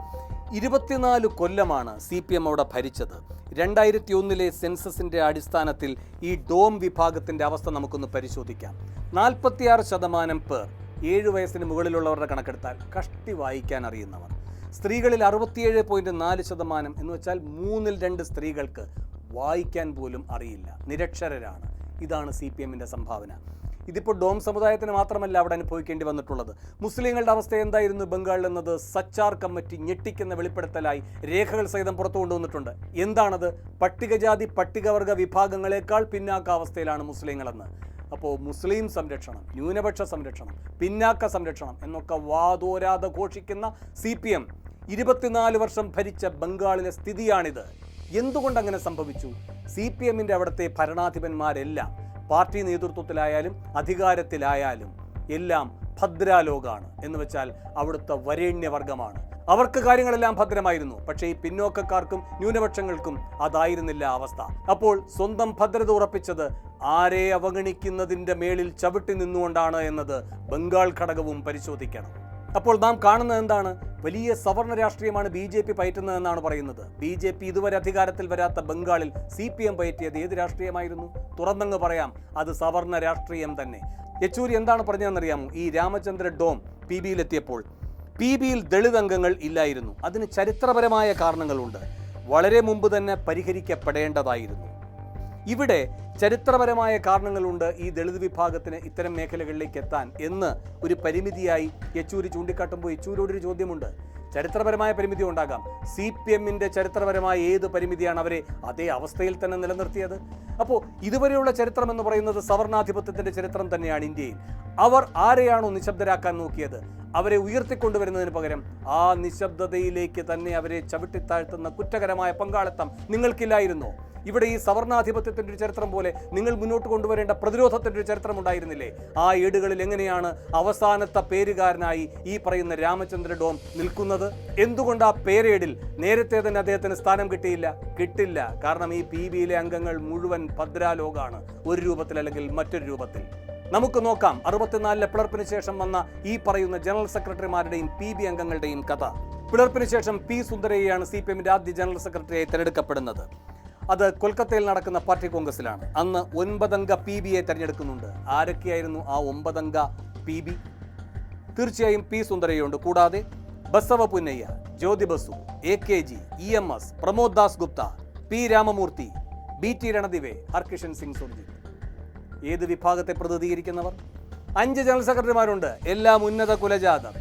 24 കൊല്ലമാണ് CPM അവിടെ ഭരിച്ചത്. 2001 സെൻസസിൻ്റെ അടിസ്ഥാനത്തിൽ ഈ ഡോം വിഭാഗത്തിൻ്റെ അവസ്ഥ നമുക്കൊന്ന് പരിശോധിക്കാം. 46% പേർ 7 വയസ്സിന് മുകളിലുള്ളവരുടെ കണക്കെടുത്താൽ കഷ്ടി വായിക്കാൻ അറിയുന്നവർ. സ്ത്രീകളിൽ 67.4% എന്ന് വെച്ചാൽ 2/3 സ്ത്രീകൾക്ക് വായിക്കാൻ പോലും അറിയില്ല, നിരക്ഷരരാണ്. ഇതാണ് CPMൻ്റെ സംഭാവന. ഇതിപ്പോൾ ഡോം സമുദായത്തിന് മാത്രമല്ല അവിടെ അനുഭവിക്കേണ്ടി വന്നിട്ടുള്ളത്. മുസ്ലിങ്ങളുടെ അവസ്ഥ എന്തായിരുന്നു ബംഗാളിൽ എന്നത് സച്ചാർ കമ്മിറ്റി ഞെട്ടിക്കുന്ന വെളിപ്പെടുത്തലായി രേഖകൾ സഹിതം പുറത്തു കൊണ്ടുവന്നിട്ടുണ്ട്. എന്താണത്? പട്ടികജാതി പട്ടികവർഗ വിഭാഗങ്ങളെക്കാൾ പിന്നാക്ക അവസ്ഥയിലാണ് മുസ്ലിങ്ങളെന്ന്. അപ്പോൾ മുസ്ലിം സംരക്ഷണം, ന്യൂനപക്ഷ സംരക്ഷണം, പിന്നാക്ക സംരക്ഷണം എന്നൊക്കെ വാതോരാതെ ഘോഷിക്കുന്ന CPM 24 വർഷം ഭരിച്ച ബംഗാളിലെ സ്ഥിതിയാണിത്. എന്തുകൊണ്ടങ്ങനെ സംഭവിച്ചു? CPMൻ്റെ അവിടുത്തെ ഭരണാധിപന്മാരെല്ലാം പാർട്ടി നേതൃത്വത്തിലായാലും അധികാരത്തിലായാലും എല്ലാം ഭദ്രാലോകാണ്. എന്ന് വെച്ചാൽ അവിടുത്തെ വരേണ്യവർഗമാണ്. അവർക്ക് കാര്യങ്ങളെല്ലാം ഭദ്രമായിരുന്നു. പക്ഷേ ഈ പിന്നോക്കക്കാർക്കും ന്യൂനപക്ഷങ്ങൾക്കും അതായിരുന്നില്ല അവസ്ഥ. അപ്പോൾ സ്വന്തം ഭദ്രത ഉറപ്പിച്ചത് ആരെ അവഗണിക്കുന്നതിൻ്റെ മേളിൽ ചവിട്ടി നിന്നുകൊണ്ടാണ് എന്നത് ബംഗാൾ ഘടകവും പരിശോധിക്കണം. അപ്പോൾ നാം കാണുന്നത് എന്താണ്? വലിയ സവർണ രാഷ്ട്രീയമാണ് BJP പയറ്റുന്നതെന്നാണ് പറയുന്നത്. BJP ഇതുവരെ അധികാരത്തിൽ വരാത്ത ബംഗാളിൽ CPM പയറ്റിയത് ഏത് രാഷ്ട്രീയമായിരുന്നു? തുറന്നങ്ങ് പറയാം, അത് സവർണ രാഷ്ട്രീയം തന്നെ. യെച്ചൂരി എന്താണ് പറഞ്ഞതെന്നറിയാമോ? ഈ രാമചന്ദ്ര ഡോം PBയിലെത്തിയപ്പോൾ PBയിൽ ദളിത് അംഗങ്ങൾ ഇല്ലായിരുന്നു. അതിന് ചരിത്രപരമായ കാരണങ്ങളുണ്ട്. വളരെ മുമ്പ് തന്നെ പരിഹരിക്കപ്പെടേണ്ടതായിരുന്നു. ഇവിടെ ചരിത്രപരമായ കാരണങ്ങളുണ്ട് ഈ ദളിത് വിഭാഗത്തിന് ഇത്തരം മേഖലകളിലേക്ക് എത്താൻ എന്ന് ഒരു പരിമിതിയായി യെച്ചൂരി ചൂണ്ടിക്കാട്ടുമ്പോൾ യെച്ചൂരിയോടൊരു ചോദ്യമുണ്ട്. ചരിത്രപരമായ പരിമിതി ഉണ്ടാകാം. CPMൻ്റെ ചരിത്രപരമായ ഏത് പരിമിതിയാണ് അവരെ അതേ അവസ്ഥയിൽ തന്നെ നിലനിർത്തിയത്? അപ്പോൾ ഇതുവരെയുള്ള ചരിത്രം എന്ന് പറയുന്നത് സവർണാധിപത്യത്തിൻ്റെ ചരിത്രം തന്നെയാണ് ഇന്ത്യയിൽ. അവർ ആരെയാണോ നിശബ്ദരാക്കാൻ നോക്കിയത്, അവരെ ഉയർത്തിക്കൊണ്ടുവരുന്നതിന് പകരം ആ നിശബ്ദതയിലേക്ക് തന്നെ അവരെ ചവിട്ടിത്താഴ്ത്തുന്ന കുറ്റകരമായ പങ്കാളിത്തം നിങ്ങൾക്കില്ലായിരുന്നോ? ഇവിടെ ഈ സവർണാധിപത്യത്തിൻ്റെ ഒരു ചരിത്രം പോലെ നിങ്ങൾ മുന്നോട്ട് കൊണ്ടുവരേണ്ട പ്രതിരോധത്തിൻ്റെ ഒരു ചരിത്രം ഉണ്ടായിരുന്നില്ലേ? ആ ഏടുകളിൽ എങ്ങനെയാണ് അവസാനത്തെ പേരുകാരനായി ഈ പറയുന്ന രാമചന്ദ്ര ഡോം നിൽക്കുന്നത്? എന്തുകൊണ്ട് ആ പേരേടിൽ നേരത്തെ തന്നെ അദ്ദേഹത്തിന് സ്ഥാനം കിട്ടില്ല? കാരണം ഈ PBയിലെ അംഗങ്ങൾ മുഴുവൻ ഭദ്രാലോകാണ്, ഒരു രൂപത്തിൽ അല്ലെങ്കിൽ മറ്റൊരു രൂപത്തിൽ. നമുക്ക് നോക്കാം 64 പിളർപ്പിന് ശേഷം വന്ന ഈ പറയുന്ന ജനറൽ സെക്രട്ടറിമാരുടെയും PB അംഗങ്ങളുടെയും കഥ. പിളർപ്പിന് ശേഷം P. സുന്ദരയ്യയാണ് CPMൻ്റെ ആദ്യ ജനറൽ സെക്രട്ടറിയായി തിരഞ്ഞെടുക്കപ്പെടുന്നത്. അത് കൊൽക്കത്തയിൽ നടക്കുന്ന പാർട്ടി കോൺഗ്രസിലാണ്. അന്ന് 9 അംഗ PBയെ തിരഞ്ഞെടുക്കുന്നുണ്ട്. ആരൊക്കെയായിരുന്നു ആ 9 അംഗ PB? തീർച്ചയായും P. സുന്ദരയ്യുണ്ട്. കൂടാതെ ബസവ പുന്നയ്യ, ജ്യോതി Basu, AKG, EMS, Pramod Das Gupta, P. Ramamurthy, BT Ranadive, Harkishan Singh Surjit. ഏത് വിഭാഗത്തെ പ്രതിനിധീകരിക്കുന്നവർ? 5 ജനറൽ സെക്രട്ടറിമാരുണ്ട്, എല്ലാം ഉന്നത കുലജാതർ.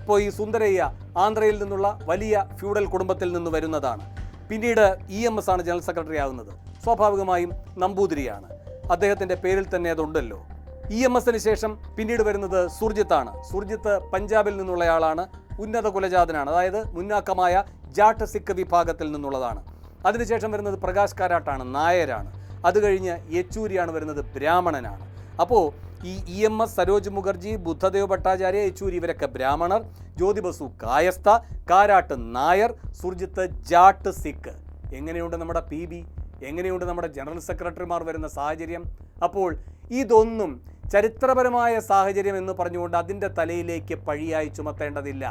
ഇപ്പോൾ ഈ സുന്ദരയ്യ ആന്ധ്രയിൽ നിന്നുള്ള വലിയ ഫ്യൂഡൽ കുടുംബത്തിൽ നിന്ന് വരുന്നതാണ്. പിന്നീട് EMS ആണ് ജനറൽ സെക്രട്ടറി ആകുന്നത്. സ്വാഭാവികമായും നമ്പൂതിരിയാണ്, അദ്ദേഹത്തിൻ്റെ പേരിൽ തന്നെ അതുണ്ടല്ലോ. EMSന് ശേഷം പിന്നീട് വരുന്നത് സുർജിത്താണ്. സുർജിത്ത് പഞ്ചാബിൽ നിന്നുള്ളയാളാണ്, ഉന്നത കുലജാതനാണ്, അതായത് മുന്നാക്കമായ ജാട്ട് സിഖ് വിഭാഗത്തിൽ നിന്നുള്ളതാണ്. അതിനുശേഷം വരുന്നത് പ്രകാശ് കാരാട്ടാണ്, നായരാണ്. അത് കഴിഞ്ഞ് യെച്ചൂരിയാണ് വരുന്നത്, ബ്രാഹ്മണനാണ്. അപ്പോൾ ഈ EMS, സരോജ് മുഖർജി, ബുദ്ധദേവ് ഭട്ടാചാര്യ, യെച്ചൂരി ഇവരൊക്കെ ബ്രാഹ്മണർ, ജ്യോതി ബസു കായസ്ഥ, കാരാട്ട് നായർ, സുർജിത്ത് ജാട്ട് സിഖ്. എങ്ങനെയുണ്ട് നമ്മുടെ PB? എങ്ങനെയുണ്ട് നമ്മുടെ ജനറൽ സെക്രട്ടറിമാർ വരുന്ന സാഹചര്യം? അപ്പോൾ ഇതൊന്നും ചരിത്രപരമായ സാഹചര്യം എന്ന് പറഞ്ഞുകൊണ്ട് അതിൻ്റെ തലയിലേക്ക് പഴിയായി ചുമത്തേണ്ടതില്ല.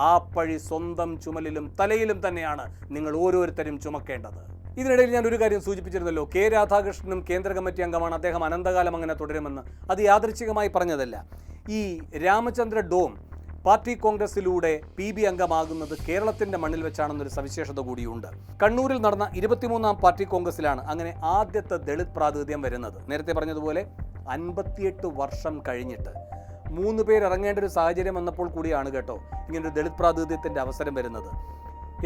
ആ പഴി സ്വന്തം ചുമലിലും തലയിലും തന്നെയാണ് നിങ്ങൾ ഓരോരുത്തരും ചുമക്കേണ്ടത്. ഇതിനിടയിൽ ഞാൻ ഒരു കാര്യം സൂചിപ്പിച്ചിരുന്നല്ലോ, K. രാധാകൃഷ്ണനും കേന്ദ്ര കമ്മിറ്റി അംഗമാണ്, അദ്ദേഹം അനന്തകാലം അങ്ങനെ തുടരുമെന്ന്. അത് യാദൃച്ഛികമായി പറഞ്ഞതല്ല. ഈ രാമചന്ദ്ര ഡോം പാർട്ടി കോൺഗ്രസിലൂടെ PB അംഗമാകുന്നത് കേരളത്തിൻ്റെ മണ്ണിൽ വെച്ചാണെന്നൊരു സവിശേഷത കൂടിയുണ്ട്. കണ്ണൂരിൽ നടന്ന 23ാം പാർട്ടി കോൺഗ്രസിലാണ് അങ്ങനെ ആദ്യത്തെ ദളിത് പ്രാതിനിധ്യം വരുന്നത്. നേരത്തെ പറഞ്ഞതുപോലെ 58 വർഷം കഴിഞ്ഞിട്ട് 3 പേർ ഇറങ്ങേണ്ട ഒരു സാഹചര്യം വന്നപ്പോൾ കൂടിയാണ് കേട്ടോ ഇങ്ങനൊരു ദളിത് പ്രാതിനിധ്യത്തിൻ്റെ അവസരം വരുന്നത്.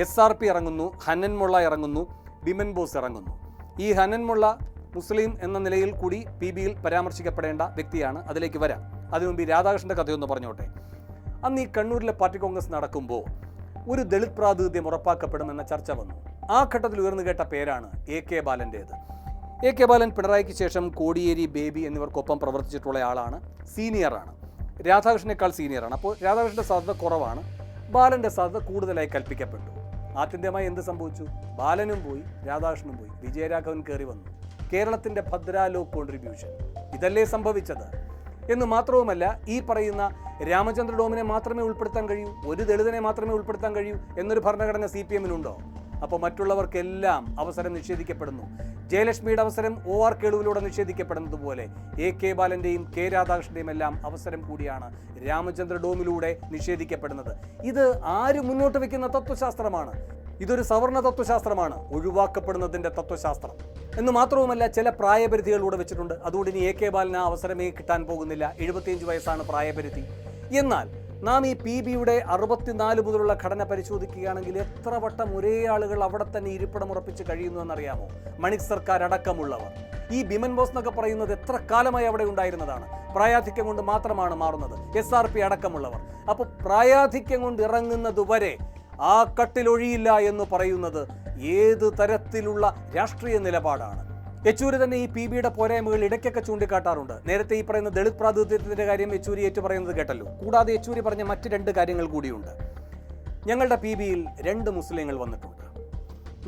SRP ഇറങ്ങുന്നു, ഹനൻ മുള്ള ഇറങ്ങുന്നു, ബിമൻ ബോസ് ഇറങ്ങുന്നു. ഈ ഹനൻ മുള്ള മുസ്ലിം എന്ന നിലയിൽ കൂടി PBയിൽ പരാമർശിക്കപ്പെടേണ്ട വ്യക്തിയാണ്. അതിലേക്ക് വരാം. അതിനുമുമ്പ് ഈ രാധാകൃഷ്ണൻ്റെ കഥയൊന്ന് പറഞ്ഞോട്ടെ. അന്ന് ഈ കണ്ണൂരിലെ പാർട്ടി കോൺഗ്രസ് നടക്കുമ്പോൾ ഒരു ദളിത് പ്രാതിനിധ്യം ഉറപ്പാക്കപ്പെടുമെന്ന ചർച്ച വന്നു. ആ ഘട്ടത്തിൽ ഉയർന്നു കേട്ട പേരാണ് AK ബാലൻ്റേത്. AK ബാലൻ പിണറായിക്ക് ശേഷം കോടിയേരി, ബേബി എന്നിവർക്കൊപ്പം പ്രവർത്തിച്ചിട്ടുള്ള ആളാണ്. സീനിയറാണ്, രാധാകൃഷ്ണനേക്കാൾ സീനിയറാണ്. അപ്പോൾ രാധാകൃഷ്ണൻ്റെ സാധ്യത കുറവാണ്, ബാലൻ്റെ സാധ്യത കൂടുതലായി കൽപ്പിക്കപ്പെട്ടു. ആത്യന്തികമായി എന്ത് സംഭവിച്ചു? ബാലനും പോയി, രാധാകൃഷ്ണനും പോയി, വിജയരാഘവൻ കയറി വന്നു. കേരളത്തിൻ്റെ ഭദ്രാലോ കോൺട്രിബ്യൂഷൻ ഇതല്ലേ സംഭവിച്ചത്? എന്ന് മാത്രവുമല്ല, ഈ പറയുന്ന രാമചന്ദ്ര ഡോമിനെ മാത്രമേ ഉൾപ്പെടുത്താൻ കഴിയൂ, ഒരു ദളിതനെ മാത്രമേ ഉൾപ്പെടുത്താൻ കഴിയൂ എന്നൊരു ഭരണഘടന CPM-നുണ്ടോ? അപ്പോൾ മറ്റുള്ളവർക്കെല്ലാം അവസരം നിഷേധിക്കപ്പെടുന്നു. ജയലക്ഷ്മിയുടെ അവസരം OR കേളുവിലൂടെ നിഷേധിക്കപ്പെടുന്നത് പോലെ AK ബാലൻ്റെയും K രാധാകൃഷ്ണൻ്റെയും എല്ലാം അവസരം കൂടിയാണ് രാമചന്ദ്ര ഡോമിലൂടെ നിഷേധിക്കപ്പെടുന്നത്. ഇത് ആര് മുന്നോട്ട് വയ്ക്കുന്ന തത്വശാസ്ത്രമാണ്? ഇതൊരു സവർണ തത്വശാസ്ത്രമാണ്, ഒഴിവാക്കപ്പെടുന്നതിൻ്റെ തത്വശാസ്ത്രം. എന്ന് മാത്രവുമല്ല, ചില പ്രായപരിധികളിലൂടെ വെച്ചിട്ടുണ്ട്. അതുകൊണ്ട് ഇനി AK ബാലന് അവസരമേ കിട്ടാൻ പോകുന്നില്ല. 75 വയസ്സാണ് പ്രായപരിധി. എന്നാൽ നാം ഈ PBയുടെ 64 മുതലുള്ള ഘടന പരിശോധിക്കുകയാണെങ്കിൽ എത്ര വട്ടം ഒരേ ആളുകൾ അവിടെ തന്നെ ഇരിപ്പിടം ഉറപ്പിച്ച് കഴിയുന്നു എന്നറിയാമോ? മണിക് സർക്കാർ അടക്കമുള്ളവർ. ഈ ബിമൻ ബോസ് എന്നൊക്കെ പറയുന്നത് എത്ര കാലമായി അവിടെ ഉണ്ടായിരുന്നതാണ്. പ്രായാധിക്യം കൊണ്ട് മാത്രമാണ് മാറുന്നത്. SRP അടക്കമുള്ളവർ. അപ്പോൾ പ്രായാധിക്യം കൊണ്ട് ഇറങ്ങുന്നതുവരെ ആ കട്ടിലൊഴിയില്ല എന്ന് പറയുന്നത് ഏത് തരത്തിലുള്ള രാഷ്ട്രീയ നിലപാടാണ്? യെച്ചൂരി തന്നെ ഈ PBയുടെ പോരായ്മകൾ ഇടയ്ക്കൊക്കെ ചൂണ്ടിക്കാട്ടാറുണ്ട്. നേരത്തെ ഈ പറയുന്ന ദളിത് പ്രാതിനിധ്യത്തിൻ്റെ കാര്യം യെച്ചൂരി ഏറ്റു പറയുന്നത് കേട്ടല്ലോ. കൂടാതെ യെച്ചൂരി പറഞ്ഞ മറ്റ് 2 കാര്യങ്ങൾ കൂടിയുണ്ട്. ഞങ്ങളുടെ PBയിൽ 2 മുസ്ലിങ്ങൾ വന്നിട്ടുണ്ട്,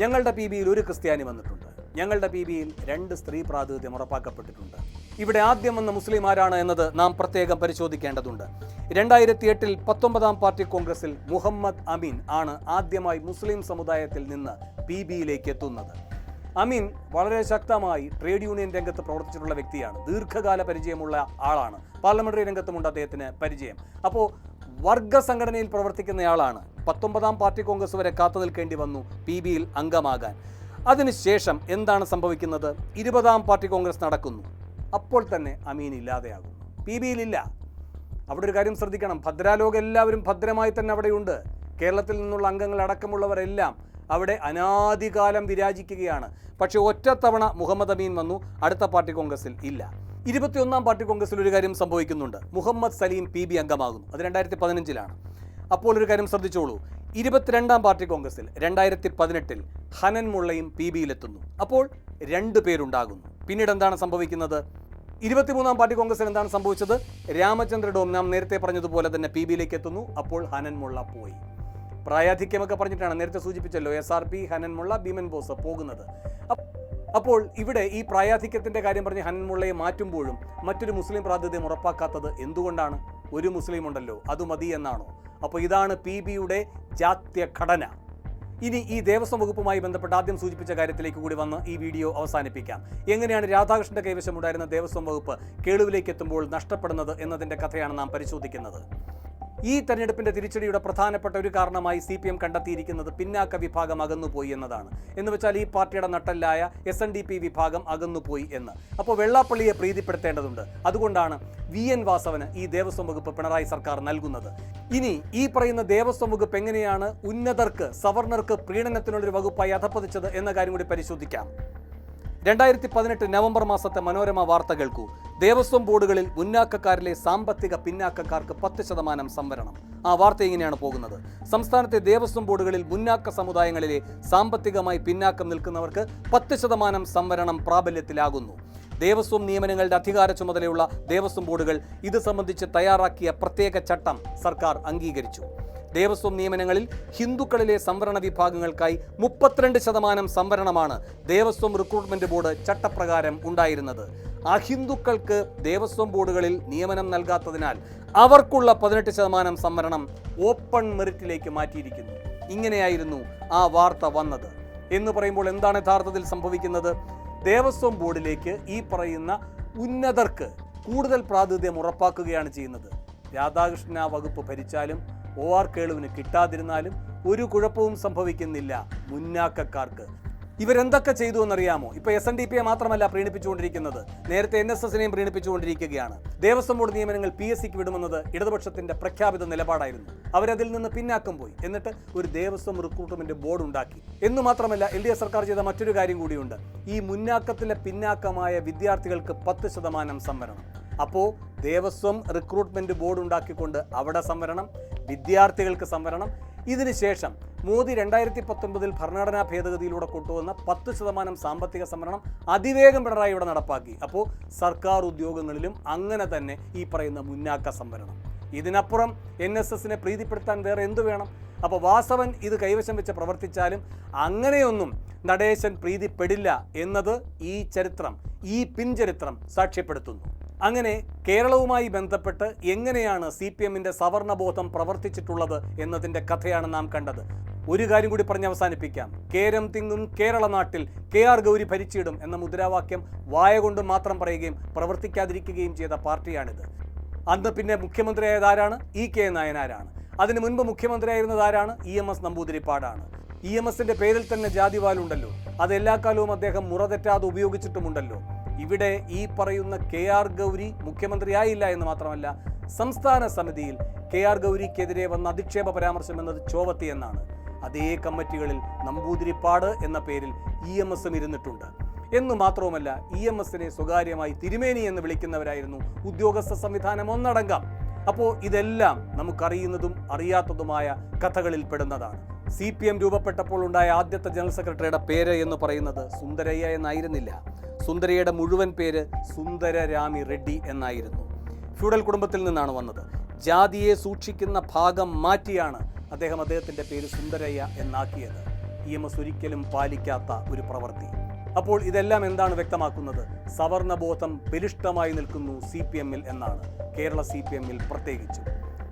ഞങ്ങളുടെ PBയിൽ 1 ക്രിസ്ത്യാനി വന്നിട്ടുണ്ട്, ഞങ്ങളുടെ PBയിൽ 2 സ്ത്രീ പ്രാതിനിധ്യം ഉറപ്പാക്കപ്പെട്ടിട്ടുണ്ട്. ഇവിടെ ആദ്യം വന്ന മുസ്ലിം ആരാണ് എന്നത് നാം പ്രത്യേകം പരിശോധിക്കേണ്ടതുണ്ട്. 2008 19ാം പാർട്ടി കോൺഗ്രസിൽ മുഹമ്മദ് അമീൻ ആണ് ആദ്യമായി മുസ്ലിം സമുദായത്തിൽ നിന്ന് PBയിലേക്ക് എത്തുന്നത്. അമീൻ വളരെ ശക്തമായി ട്രേഡ് യൂണിയൻ രംഗത്ത് പ്രവർത്തിച്ചിട്ടുള്ള വ്യക്തിയാണ്, ദീർഘകാല പരിചയമുള്ള ആളാണ്. പാർലമെന്ററി രംഗത്തുമുണ്ട് അദ്ദേഹത്തിന് പരിചയം. അപ്പോൾ വർഗ സംഘടനയിൽ പ്രവർത്തിക്കുന്നയാളാണ്. 19ാം പാർട്ടി കോൺഗ്രസ് വരെ കാത്തു നിൽക്കേണ്ടി വന്നു PBയിൽ അംഗമാകാൻ. അതിനുശേഷം എന്താണ് സംഭവിക്കുന്നത്? 20ാം പാർട്ടി കോൺഗ്രസ് നടക്കുന്നു. അപ്പോൾ തന്നെ അമീൻ ഇല്ലാതെയാകുന്നു, PBയിലില്ല. അവിടെ ഒരു കാര്യം ശ്രദ്ധിക്കണം, ഭദ്രാലോക എല്ലാവരും ഭദ്രമായി തന്നെ അവിടെയുണ്ട്. കേരളത്തിൽ നിന്നുള്ള അംഗങ്ങൾ അടക്കമുള്ളവരെല്ലാം അവിടെ അനാദികാലം വിരാജിക്കുകയാണ്. പക്ഷേ ഒറ്റത്തവണ മുഹമ്മദ് അമീൻ വന്നു, അടുത്ത പാർട്ടി കോൺഗ്രസിൽ ഇല്ല. 21ാം പാർട്ടി കോൺഗ്രസിൽ ഒരു കാര്യം സംഭവിക്കുന്നുണ്ട്. മുഹമ്മദ് സലീം PB അംഗമാകുന്നു. അത് 2015-ലാണ്. അപ്പോൾ ഒരു കാര്യം ശ്രദ്ധിച്ചോളൂ, 22ാം പാർട്ടി കോൺഗ്രസിൽ 2018 ഹനൻ മുള്ളയും PBയിലെത്തുന്നു. അപ്പോൾ 2 പേരുണ്ടാകുന്നു. പിന്നീട് എന്താണ് സംഭവിക്കുന്നത്? 23ാം പാർട്ടി കോൺഗ്രസിൽ എന്താണ് സംഭവിച്ചത്? രാമചന്ദ്ര ഡോം നാം നേരത്തെ പറഞ്ഞതുപോലെ തന്നെ PBയിലേക്ക് എത്തുന്നു. അപ്പോൾ ഹനൻ മുള്ള പോയി. പ്രായാധിക്യമൊക്കെ പറഞ്ഞിട്ടാണ് നേരത്തെ സൂചിപ്പിച്ചല്ലോ SRP, ഹനൻ മുള്ള, ബിമൻ ബോസ് പോകുന്നത്. അപ്പോൾ ഇവിടെ ഈ പ്രായാധിക്യത്തിൻ്റെ കാര്യം പറഞ്ഞ് ഹനൻ മുള്ളയെ മാറ്റുമ്പോഴും മറ്റൊരു മുസ്ലിം പ്രാതിനിധ്യം ഉറപ്പാക്കാത്തത് എന്തുകൊണ്ടാണ്? ഒരു മുസ്ലിം ഉണ്ടല്ലോ, അത് മതി എന്നാണോ? അപ്പോൾ ഇതാണ് PBയുടെ ജാത്യ ഘടന. ഇനി ഈ ദേവസ്വം വകുപ്പുമായി ബന്ധപ്പെട്ട് ആദ്യം സൂചിപ്പിച്ച കാര്യത്തിലേക്ക് കൂടി വന്ന് ഈ വീഡിയോ അവസാനിപ്പിക്കാം. എങ്ങനെയാണ് രാധാകൃഷ്ണന്റെ കൈവശമുണ്ടായിരുന്ന ദേവസ്വം വകുപ്പ് കേളുവിലേക്ക് എത്തുമ്പോൾ നഷ്ടപ്പെടുന്നത് എന്നതിൻ്റെ കഥയാണ് നാം പരിശോധിക്കുന്നത്. ഈ തെരഞ്ഞെടുപ്പിന്റെ തിരിച്ചടിയുടെ പ്രധാനപ്പെട്ട ഒരു കാരണമായി CPM കണ്ടെത്തിയിരിക്കുന്നത് പിന്നാക്ക വിഭാഗം അകന്നുപോയി എന്നതാണ്. എന്ന് വെച്ചാൽ ഈ പാർട്ടിയുടെ നട്ടെല്ലായ SNDP വിഭാഗം അകന്നുപോയി എന്ന്. അപ്പോൾ വെള്ളാപ്പള്ളിയെ പ്രീതിപ്പെടുത്തേണ്ടതുണ്ട്. അതുകൊണ്ടാണ് VN വാസവന് ഈ ദേവസ്വം വകുപ്പ് പിണറായി സർക്കാർ നൽകുന്നത്. ഇനി ഈ പറയുന്ന ദേവസ്വം വകുപ്പ് എങ്ങനെയാണ് ഉന്നതർക്ക്, സവർണർക്ക് പ്രീണനത്തിനുള്ളൊരു വകുപ്പായി അധപ്പതിച്ചത് എന്ന കാര്യം കൂടി പരിശോധിക്കാം. 2018 നവംബർ മാസത്തെ മനോരമ വാർത്ത കേൾക്കൂ. ദേവസ്വം ബോർഡുകളിൽ മുന്നാക്കക്കാരിലെ സാമ്പത്തിക പിന്നാക്കക്കാർക്ക് 10% സംവരണം. ആ വാർത്ത ഇങ്ങനെയാണ് പോകുന്നത്. സംസ്ഥാനത്തെ ദേവസ്വം ബോർഡുകളിൽ മുന്നാക്ക സമുദായങ്ങളിലെ സാമ്പത്തികമായി പിന്നാക്കം നിൽക്കുന്നവർക്ക് 10% സംവരണം പ്രാബല്യത്തിലാകുന്നു. ദേവസ്വം നിയമനങ്ങളുടെ അധികാര ചുമതലയുള്ള ദേവസ്വം ബോർഡുകൾ ഇത് സംബന്ധിച്ച് തയ്യാറാക്കിയ പ്രത്യേക ചട്ടം സർക്കാർ അംഗീകരിച്ചു. ദേവസ്വം നിയമനങ്ങളിൽ ഹിന്ദുക്കളിലെ സംവരണ വിഭാഗങ്ങൾക്കായി 32% സംവരണമാണ് ദേവസ്വം റിക്രൂട്ട്മെന്റ് ബോർഡ് ചട്ടപ്രകാരം ഉണ്ടായിരുന്നത്. അഹിന്ദുക്കൾക്ക് ദേവസ്വം ബോർഡുകളിൽ നിയമനം നൽകാത്തതിനാൽ അവർക്കുള്ള 18% സംവരണം ഓപ്പൺ മെറിറ്റിലേക്ക് മാറ്റിയിരിക്കുന്നു. ഇങ്ങനെയായിരുന്നു ആ വാർത്ത വന്നത്. എന്ന് പറയുമ്പോൾ എന്താണ് യഥാർത്ഥത്തിൽ സംഭവിക്കുന്നത്? ദേവസ്വം ബോർഡിലേക്ക് ഈ പറയുന്ന ഉന്നതർക്ക് കൂടുതൽ പ്രാതിനിധ്യം ഉറപ്പാക്കുകയാണ് ചെയ്യുന്നത്. രാധാകൃഷ്ണൻ ആ വകുപ്പ് ഭരിച്ചാലും OR കേളുവിന് കിട്ടാതിരുന്നാലും ഒരു കുഴപ്പവും സംഭവിക്കുന്നില്ല മുന്നാക്കക്കാർക്ക്. ഇവരെന്തൊക്കെ ചെയ്തു എന്നറിയാമോ? ഇപ്പൊ SNDP മാത്രമല്ല പ്രീണിപ്പിച്ചുകൊണ്ടിരിക്കുന്നത്, നേരത്തെ NSSനെയും പ്രീണിപ്പിച്ചുകൊണ്ടിരിക്കുകയാണ്. ദേവസ്വം ബോർഡ് നിയമനങ്ങൾ PSCക്ക് വിടുമെന്നത് ഇടതുപക്ഷത്തിന്റെ പ്രഖ്യാപിത നിലപാടായിരുന്നു. അവരതിൽ നിന്ന് പിന്നാക്കം പോയി. എന്നിട്ട് ഒരു ദേവസ്വം റിക്രൂട്ട്മെന്റ് ബോർഡ് ഉണ്ടാക്കി. എന്നു മാത്രമല്ല LDF സർക്കാർ ചെയ്ത മറ്റൊരു കാര്യം കൂടിയുണ്ട്. ഈ മുന്നാക്കത്തിലെ പിന്നാക്കമായ വിദ്യാർത്ഥികൾക്ക് 10% സംവരണം. അപ്പോൾ ദേവസ്വം റിക്രൂട്ട്മെന്റ് ബോർഡ് ഉണ്ടാക്കിക്കൊണ്ട് അവിടെ സംവരണം, വിദ്യാർത്ഥികൾക്ക് സംവരണം. ഇതിനുശേഷം മോദി 2019 ഭരണഘടനാ ഭേദഗതിയിലൂടെ കൊണ്ടുവന്ന 10% സാമ്പത്തിക സംവരണം അതിവേഗം പിണറായി ഇവിടെ നടപ്പാക്കി. അപ്പോൾ സർക്കാർ ഉദ്യോഗങ്ങളിലും അങ്ങനെ തന്നെ ഈ പറയുന്ന മുന്നാക്ക സംവരണം. ഇതിനപ്പുറം NSSനെ പ്രീതിപ്പെടുത്താൻ വേറെ എന്തു വേണം? അപ്പോൾ വാസവൻ ഇത് കൈവശം വെച്ച് പ്രവർത്തിച്ചാലും അങ്ങനെയൊന്നും നടേശൻ പ്രീതിപ്പെടില്ല എന്നത് ഈ ചരിത്രം, ഈ പിൻചരിത്രം സാക്ഷ്യപ്പെടുത്തുന്നു. അങ്ങനെ കേരളവുമായി ബന്ധപ്പെട്ട് എങ്ങനെയാണ് CPMന്റെ സവർണബോധം പ്രവർത്തിച്ചിട്ടുള്ളത് എന്നതിൻ്റെ കഥയാണ് നാം കണ്ടത്. ഒരു കാര്യം കൂടി പറഞ്ഞ് അവസാനിപ്പിക്കാം. കേരം തിങ്ങും കേരള നാട്ടിൽ KR ഗൗരി ഭരിച്ചിടും എന്ന മുദ്രാവാക്യം വായ കൊണ്ട് മാത്രം പറയുകയും പ്രവർത്തിക്കാതിരിക്കുകയും ചെയ്ത പാർട്ടിയാണിത്. അന്ന് പിന്നെ മുഖ്യമന്ത്രിയായത് ആരാണ്? EK നായനാരാണ്. അതിനു മുൻപ് മുഖ്യമന്ത്രിയായിരുന്നത് ആരാണ്? EMS നമ്പൂതിരിപ്പാടാണ്. EMSന്റെ പേരിൽ തന്നെ ജാതിവാലുണ്ടല്ലോ. അത് എല്ലാ കാലവും അദ്ദേഹം മുറതെറ്റാതെ ഉപയോഗിച്ചിട്ടുമുണ്ടല്ലോ. ഇവിടെ ഈ പറയുന്ന KR ഗൗരി മുഖ്യമന്ത്രിയായില്ല എന്ന് മാത്രമല്ല, സംസ്ഥാന സമിതിയിൽ KR ഗൗരിക്കെതിരെ വന്ന അധിക്ഷേപ പരാമർശം എന്നത് ചോവത്തി എന്നാണ്. അതേ കമ്മിറ്റികളിൽ നമ്പൂതിരിപ്പാട് എന്ന പേരിൽ EMSും ഇരുന്നിട്ടുണ്ട്. എന്നു മാത്രവുമല്ല, EMSനെ സ്വകാര്യമായി തിരുമേനി എന്ന് വിളിക്കുന്നവരായിരുന്നു ഉദ്യോഗസ്ഥ സംവിധാനം ഒന്നടങ്കം. അപ്പോൾ ഇതെല്ലാം നമുക്കറിയുന്നതും അറിയാത്തതുമായ കഥകളിൽ പെടുന്നതാണ്. CPM രൂപപ്പെട്ടപ്പോൾ ഉണ്ടായ ആദ്യത്തെ ജനറൽ സെക്രട്ടറിയുടെ പേര് എന്ന് പറയുന്നത് സുന്ദരയ്യ എന്നായിരുന്നില്ല. സുന്ദരയുടെ മുഴുവൻ പേര് സുന്ദരരാമി റെഡ്ഡി എന്നായിരുന്നു. ഫ്യൂഡൽ കുടുംബത്തിൽ നിന്നാണ് വന്നത്. ജാതിയെ സൂക്ഷിക്കുന്ന ഭാഗം മാറ്റിയാണ് അദ്ദേഹത്തിൻ്റെ പേര് സുന്ദരയ്യ എന്നാക്കിയത്. EMS ഒരിക്കലും പാലിക്കാത്ത ഒരു പ്രവൃത്തി. അപ്പോൾ ഇതെല്ലാം എന്താണ് വ്യക്തമാക്കുന്നത്? സവർണബോധം ബലിഷ്ഠമായി നിൽക്കുന്നു CPMൽ എന്നാണ്. കേരള CPMൽ പ്രത്യേകിച്ചും.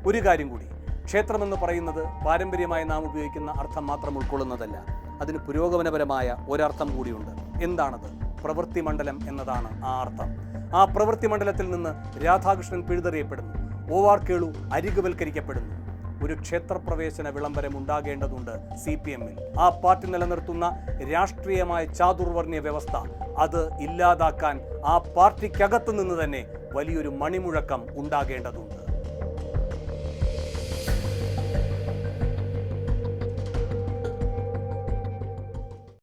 ഒരു കാര്യം കൂടി, ക്ഷേത്രമെന്ന് പറയുന്നത് പാരമ്പര്യമായി നാം ഉപയോഗിക്കുന്ന അർത്ഥം മാത്രം ഉൾക്കൊള്ളുന്നതല്ല. അതിന് പുരോഗമനപരമായ ഒരർത്ഥം കൂടിയുണ്ട്. എന്താണത്? പ്രവൃത്തി മണ്ഡലം എന്നതാണ് ആ അർത്ഥം. ആ പ്രവൃത്തി മണ്ഡലത്തിൽ നിന്ന് രാധാകൃഷ്ണൻ പിഴുതെറിയപ്പെടുന്നു. OR കേളു അരികുവൽക്കരിക്കപ്പെടുന്നു. ഒരു ക്ഷേത്രപ്രവേശന വിളംബരം ഉണ്ടാകേണ്ടതുണ്ട് CPMൽ. ആ പാർട്ടി നിലനിർത്തുന്ന രാഷ്ട്രീയമായ ചാതുർവർണ്ണ വ്യവസ്ഥ അത് ഇല്ലാതാക്കാൻ ആ പാർട്ടിക്കകത്തു നിന്ന് തന്നെ വലിയൊരു മണിമുഴക്കം ഉണ്ടാകേണ്ടതുണ്ട്.